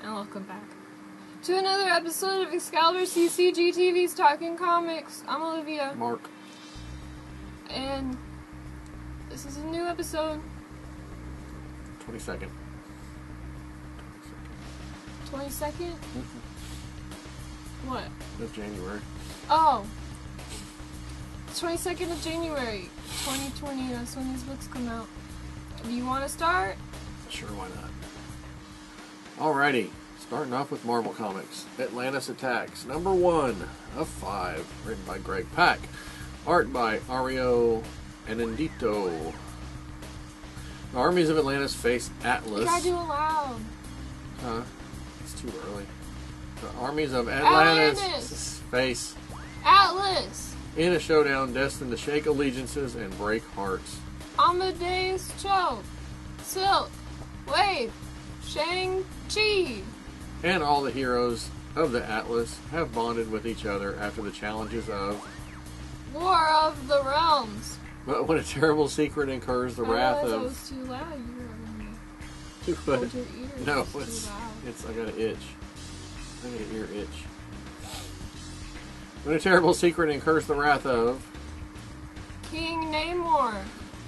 And welcome back to another episode of Excalibur CCG TV's Talking Comics. I'm Olivia. Mark. And this is a new episode. 22nd. 22nd? What? Of January. Oh. 22nd of January, 2020. That's when these books come out. Do you want to start? Sure, why not? Alrighty. Starting off with Marvel Comics. Atlantis Attacks, number 1 of 5. Written by Greg Pak. Art by Ario Anindito. The armies of Atlantis face Atlas. You gotta do it loud. Huh? It's too early. The armies of Atlantis face Atlas in a showdown destined to shake allegiances and break hearts. Amadeus Cho, Silk, Wave, Shang-Chi. And all the heroes of the Atlas have bonded with each other after the challenges of War of the Realms. But when a terrible secret incurs the wrath That of... was too loud. You were having Too to hold what? your ears. No, It's too loud. I got an itch. I got an ear itch. When a terrible secret incurs the wrath of... King Namor.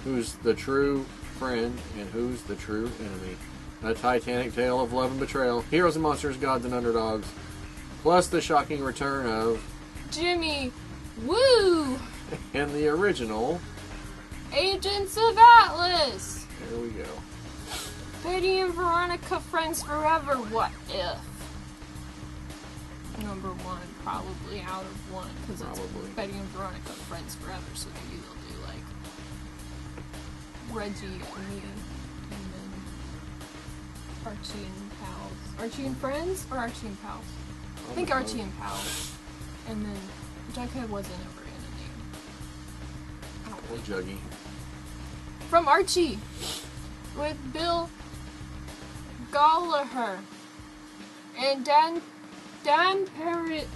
Who's the true friend and who's the true enemy. A titanic tale of love and betrayal. Heroes and monsters, gods and underdogs. Plus the shocking return of... Jimmy Woo. And the original... Agents of Atlas. There we go. Betty and Veronica friends forever. What if? Number 1, probably out of 1, because it's Probably. Betty and Veronica friends forever. So maybe they'll do like Reggie and me, and then Archie and pals. Archie and friends or Archie and pals? I think Archie and pals. And then Jughead wasn't ever in a name. I don't Or think. Juggy. From Archie with Bill Gallagher and Dan Parrott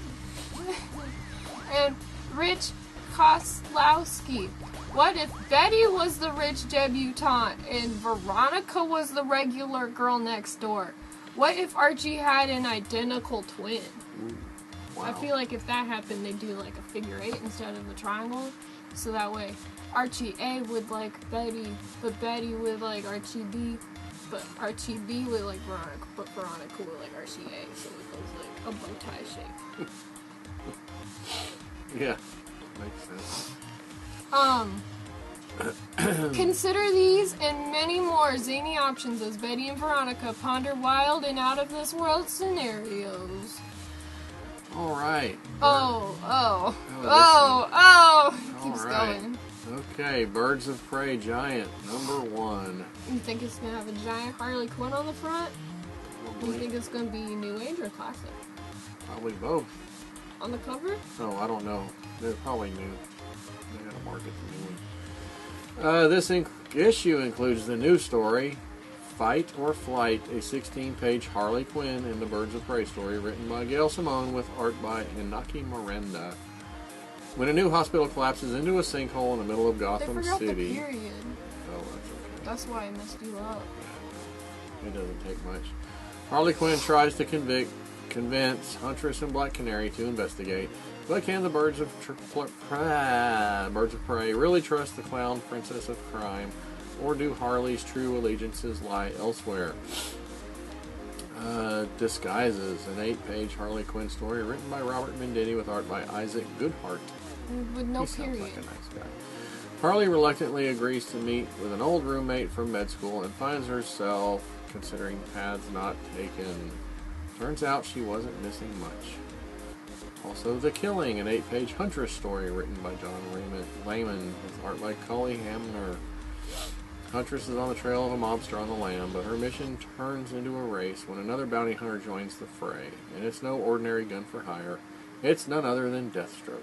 and Rich Koslowski. What if Betty was the rich debutante and Veronica was the regular girl next door? What if Archie had an identical twin? Ooh, wow. I feel like if that happened, they'd do like a figure 8 instead of a triangle. So that way, Archie A would like Betty, but Betty would like Archie B, but Archie B would like Veronica, but Veronica would like Archie A. So it goes like a bow tie shape. Yeah. Makes sense. Consider these and many more zany options as Betty and Veronica ponder wild and out of this world scenarios. Alright. Keeps Alright. going. Okay, Birds of Prey Giant, number 1. You think it's gonna have a giant Harley Quinn on the front? You Probably, think it's gonna be new age or classic? probably both. On the cover? Oh, I don't know. They're probably new. They gotta market the new one. This issue includes the new story, Fight or Flight, a 16-page Harley Quinn and the Birds of Prey story written by Gail Simone with art by Inaki Miranda. When a new hospital collapses into a sinkhole in the middle of They Gotham forgot the City... period. Oh, that's okay. That's why I messed you up. It doesn't take much. Harley Quinn tries to convince Huntress and Black Canary to investigate, but can the Birds of Prey really trust the clown princess of crime, or do Harley's true allegiances lie elsewhere? Disguises, an 8-page Harley Quinn story written by Robert Venditti with art by Isaac Goodhart. With no He sounds period. like a nice guy. Harley reluctantly agrees to meet with an old roommate from med school and finds herself considering paths not taken. Turns out she wasn't missing much. Also, The Killing, an 8-page Huntress story written by John Layman with art by Cully Hamner. Huntress is on the trail of a mobster on the lam, but her mission turns into a race when another bounty hunter joins the fray. And it's no ordinary gun for hire. It's none other than Deathstroke.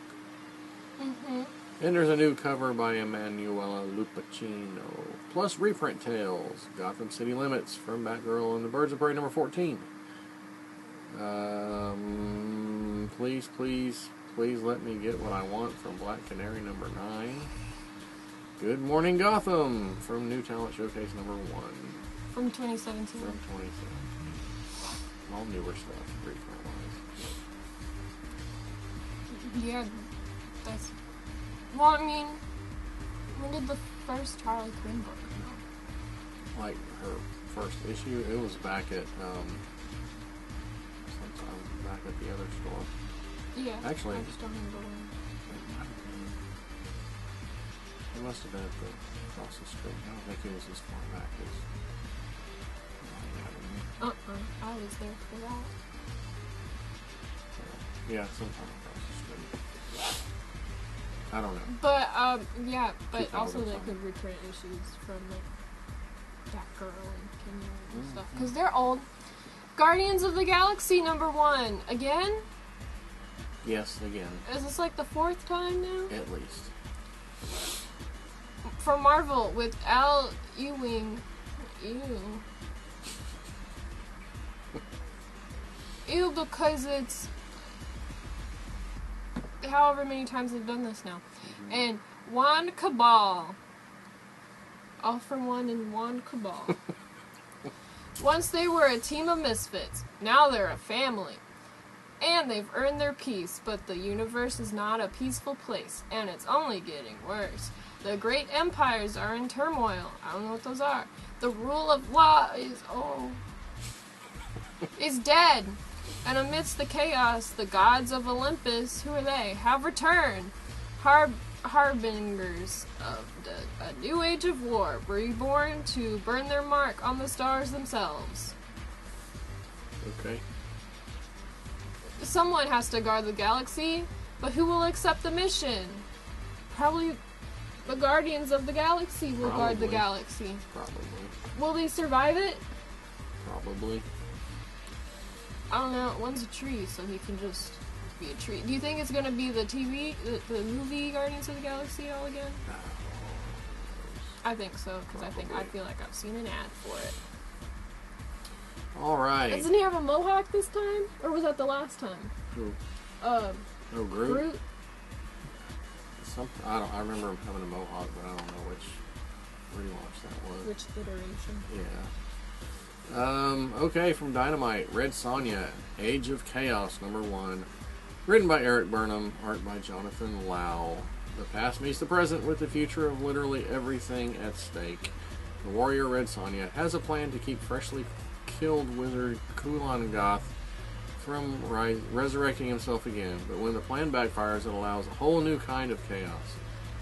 Mm-hmm. And there's a new cover by Emanuela Lupacino. Plus reprint tales. Gotham City Limits from Batgirl and the Birds of Prey number 14. Please let me get what I want from Black Canary number 9. Good Morning Gotham from New Talent Showcase number 1. From 2017. From 2017. All newer stuff, reprint-wise. Yeah, that's... Well, I mean, when did the first Harley Quinn book come out? Like, her first issue, it was back at, sometime back at the other store. Yeah, Actually, I just don't remember when. It must have been at the across the street. I don't think it was as far back as... I was there for that. Yeah, sometime across the street. I don't know. But, yeah, but Keep that also over they time. could reprint issues from, like, that girl and Kenya and stuff. Because they're old. Guardians of the Galaxy #1. Again? Yes, again. Is this like the 4th time now? At least. From Marvel with Al Ewing. Ew. Ew, because it's however many times they've done this now. And Juan Cabal. All for one and Juan Cabal. Once they were a team of misfits. Now they're a family. And they've earned their peace, but the universe is not a peaceful place, and it's only getting worse. The great empires are in turmoil. I don't know what those are. The rule of law is dead. And amidst the chaos, the gods of Olympus, who are they, have returned. Harbingers of a new age of war, reborn to burn their mark on the stars themselves. Okay. Someone has to guard the galaxy, but who will accept the mission? Probably the Guardians of the Galaxy will guard the galaxy. Probably. Will they survive it? Probably. I don't know. One's a tree, so he can just be a tree. Do you think it's gonna be the TV, the movie Guardians of the Galaxy all again? I think so, because I feel like I've seen an ad for it. All right. Doesn't he have a mohawk this time, or was that the last time? Who? Oh, Groot. I remember him having a mohawk, but I don't know which relaunch that was. Which iteration? Yeah. Okay, from Dynamite, Red Sonja, Age of Chaos #1. Written by Eric Burnham, art by Jonathan Lau. The past meets the present with the future of literally everything at stake. The warrior Red Sonja has a plan to keep freshly killed wizard Kulan Goth from resurrecting himself again, but when the plan backfires, it allows a whole new kind of chaos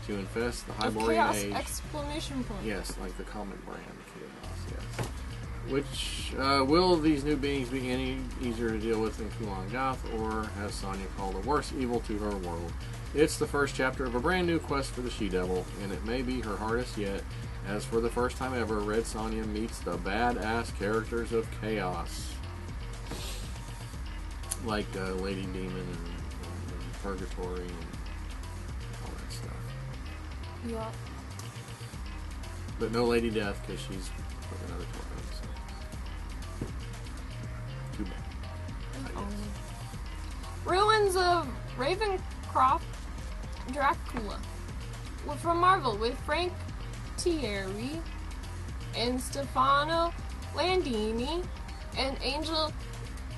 to infest the Hyborian Chaos Age. Exclamation point. Yes, like the comic brand Chaos, yes. Which, will these new beings be any easier to deal with than Kulan Goth, or has Sonja called a worse evil to her world? It's the first chapter of a brand new quest for the She-Devil, and it may be her hardest yet, as for the first time ever, Red Sonja meets the badass characters of Chaos. Like Lady Demon and Purgatory and all that stuff. Yeah. But no Lady Death, because she's with another tornado, so. Too bad. I guess. Ruins of Ravencroft Dracula. From Marvel with Frank Thierry and Stefano Landini and Angel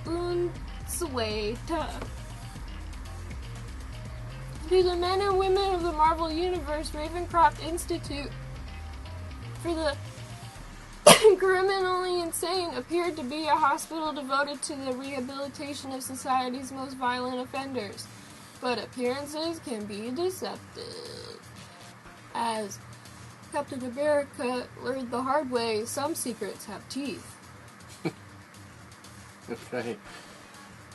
Unzueta. To the men and women of the Marvel Universe, Ravencroft Institute for the criminally insane appeared to be a hospital devoted to the rehabilitation of society's most violent offenders. But appearances can be deceptive. As Captain America learned the hard way, some secrets have teeth. Okay.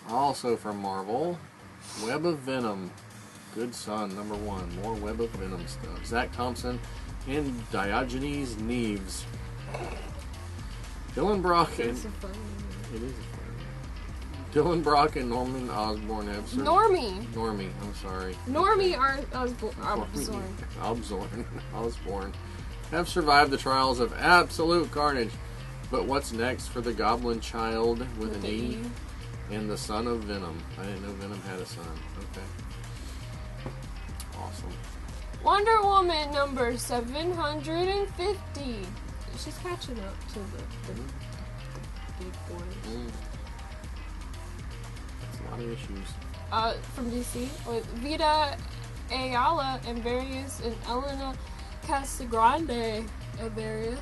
Also from Marvel, Web of Venom. Good Son, #1. More Web of Venom stuff. Zach Thompson and Diogenes Neves. Dylan Brock and... It's a funny It is a funny name. Dylan Brock and Norman Osborn have... Normie, I'm sorry. Normie Osborn have survived the trials of absolute carnage. But what's next for the Goblin Child with an E and the son of Venom? I didn't know Venom had a son. Okay. Awesome. Wonder Woman number 750. She's catching up to the big boys. a lot of issues. From DC, with Vita Ayala and various, and Elena Casagrande and various.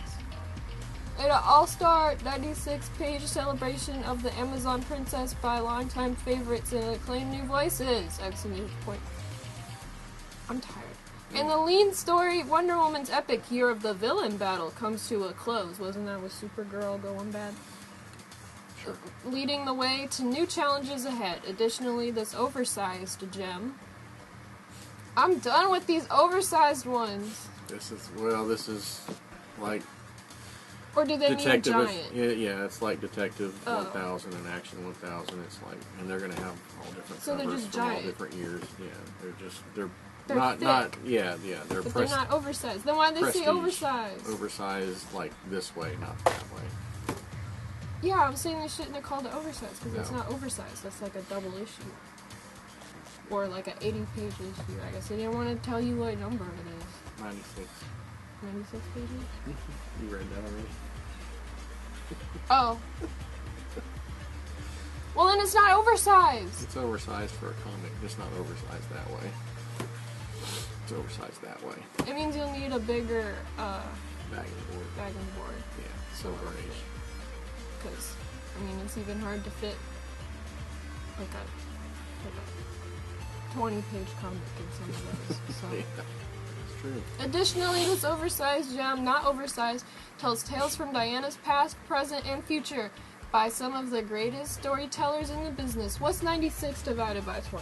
In an all-star 96-page celebration of the Amazon princess by longtime favorites and acclaimed new voices! Exclamation point. I'm tired. In the lean story, Wonder Woman's epic Year of the Villain battle comes to a close. Wasn't that with Supergirl going bad? Sure. Leading the way to new challenges ahead. Additionally, this oversized gem. I'm done with these oversized ones. This is like... Or do they Detective, need a giant? yeah, it's like Detective 1000 and Action 1000. It's like, and they're gonna have all different So they're covers just from all giant. different years. Yeah, they're They're not thick. they're But they're not oversized. Then why do they say prestige. oversized? Oversized like this way, not that way. Yeah, I'm saying they shouldn't have called it oversized because it's No. not oversized. That's like a double issue. Or like an 80-page issue. I guess they didn't want to tell you what number it is. 96. 96 pages? You read that already? Oh. Well, then it's not oversized. It's oversized for a comic, just not oversized that way. It's oversized that way. It means you'll need a bigger Bagging board. bagging board. Yeah, silver age. Because, I mean, it's even hard to fit like a 20-page comic in some of those. So. Yeah, it's true. Additionally, this oversized gem, not oversized, tells tales from Diana's past, present, and future by some of the greatest storytellers in the business. What's 96 divided by 24?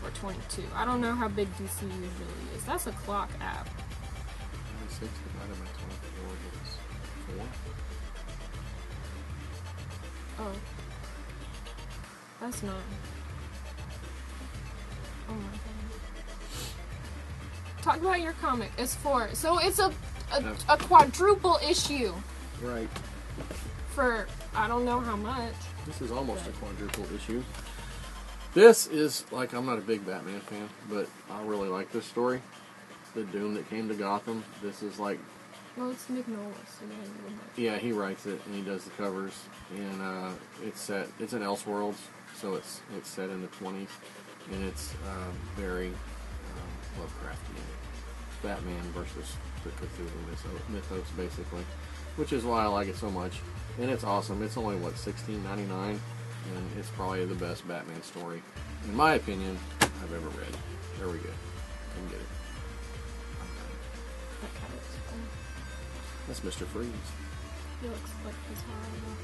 Or 22? I don't know how big DC usually is. That's a clock app. 96 divided by 24 is 4. Oh. That's not. Oh my god. Talk about your comic. It's 4. So it's a quadruple issue Right. for I don't know how much. This is almost a quadruple issue. This is, like, I'm not a big Batman fan, but I really like this story. The Doom that came to Gotham. This is like... Well, it's Nick Nolas. So they haven't done that. Yeah, he writes it, and he does the covers. And it's in Elseworlds, so it's set in the 20s. And it's very Lovecraftian. Batman versus the Cthulhu mythos, basically. Which is why I like it so much. And it's awesome. It's only, what, $16.99? And it's probably the best Batman story, in my opinion, I've ever read. There we go. Come get it. That cat looks fun. That's Mr. Freeze. He looks like he's horrible.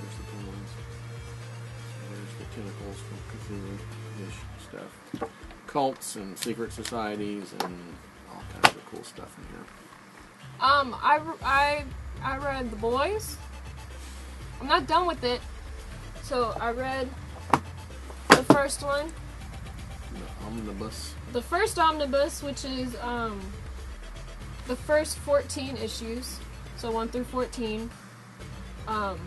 There's the penguins. There's the tentacles from Cthulhu-ish stuff. Cults and secret societies and all kinds of cool stuff in here. I read The Boys. I'm not done with it. So I read the first one. The omnibus. The first omnibus, which is the first 14 issues, so 1 through 14, and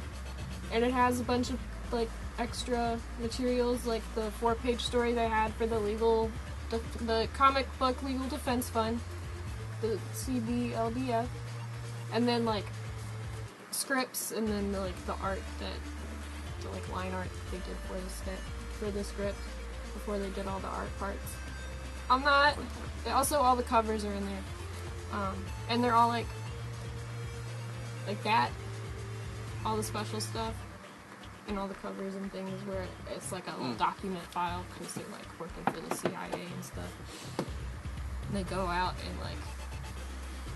it has a bunch of like extra materials, like the 4-page story they had for the comic book legal defense fund, the CBLDF, and then like scripts, and then the art the line art they did for the script before they did all the art parts. Also all the covers are in there. And they're all like that. All the special stuff and all the covers and things where it's like a little document file because they're like working for the CIA and stuff. And they go out and like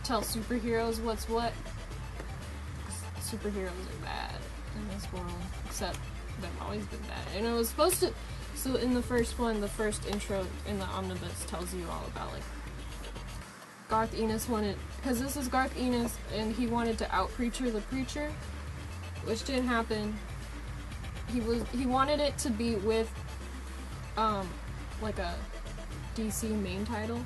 tell superheroes what's what. Superheroes are bad in this world, except they've always been bad. And it was supposed to. So in the first one, the first intro in the omnibus tells you all about like Garth Ennis wanted, because this is Garth Ennis, and he wanted to out-preacher the Preacher, which didn't happen. He wanted it to be with like a DC main title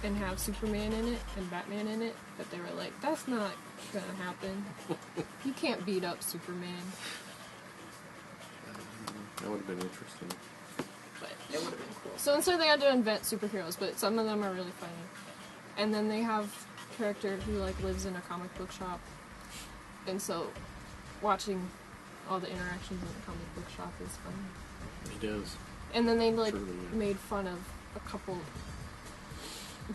and have Superman in it and Batman in it, but they were like, that's not gonna happen. You can't beat up Superman. That would have been interesting. But it would have been cool. So instead they had to invent superheroes, but some of them are really funny. And then they have a character who like lives in a comic book shop. And so watching all the interactions in the comic book shop is funny. It is. And then they like Truly, yeah. made fun of a couple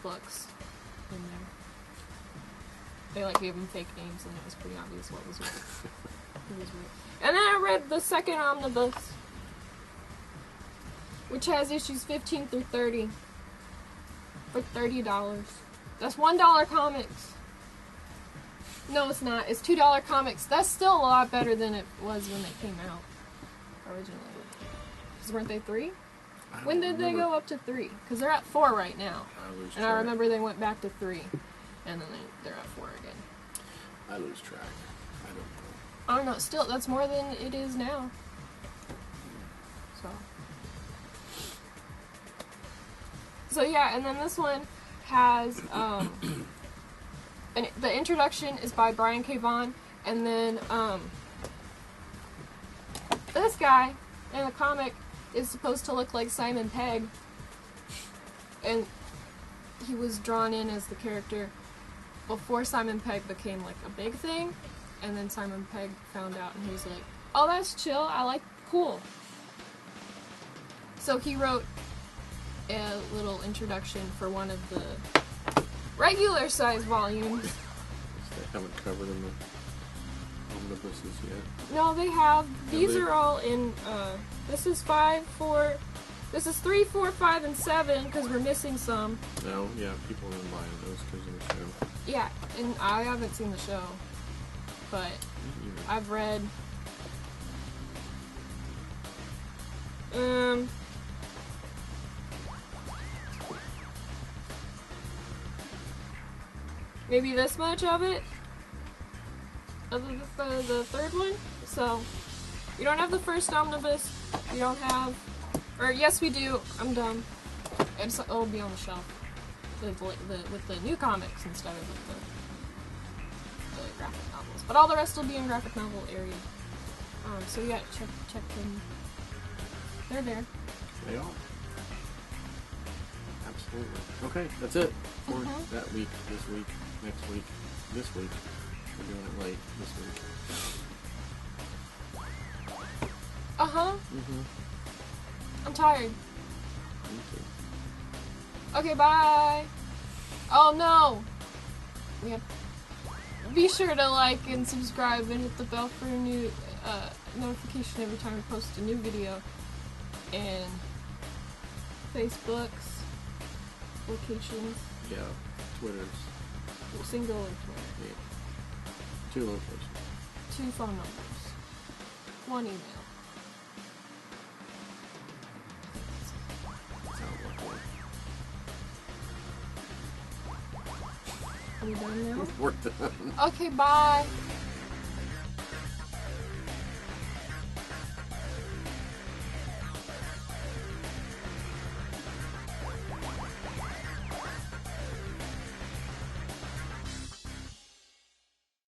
books in there. They like gave them fake names, and it was pretty obvious what was what. It was weird. And then I read the second omnibus, which has issues 15 through 30 for $30. That's $1 comics. No, it's not. It's $2 comics. That's still a lot better than it was when they came out originally. Because weren't they 3? When did they go up to 3? Because they're at 4 right now. And I remember they went back to 3. And then they're at 4 again. I lose track. I don't know. I don't know. Still, that's more than it is now. So yeah, and then this one has, the introduction is by Brian K. Vaughan, and then, this guy in the comic is supposed to look like Simon Pegg, and he was drawn in as the character before Simon Pegg became, like, a big thing, and then Simon Pegg found out, and he was like, oh, that's chill, I like, cool. So he wrote a little introduction for one of the regular size volumes. They haven't covered in the omnibuses yet. No, they have. These are all in, this is 3, 4, 5, and 7, because we're missing some. No, yeah, people have been buying those because of the show. Yeah, and I haven't seen the show, but I've read, maybe this much of it, of the third one. So we don't have the first omnibus. We don't have, or yes, we do. I'm dumb. It'll be on the shelf with the new comics instead of with the graphic novels. But all the rest will be in graphic novel area. So yeah, check them. They're there. They are. Absolutely. Okay, that's it for that week, this week, next week, this week. We're doing it late this week. I'm tired. Me too. Okay, bye. Oh no. We have. Be sure to like and subscribe and hit the bell for a new notification every time we post a new video. And Facebook's locations. Yeah, Twitter's. Single or Twitter. Yeah. 2 locations. 2 phone numbers. 1 email. Sounds like Are we done now? We're done. Okay, bye.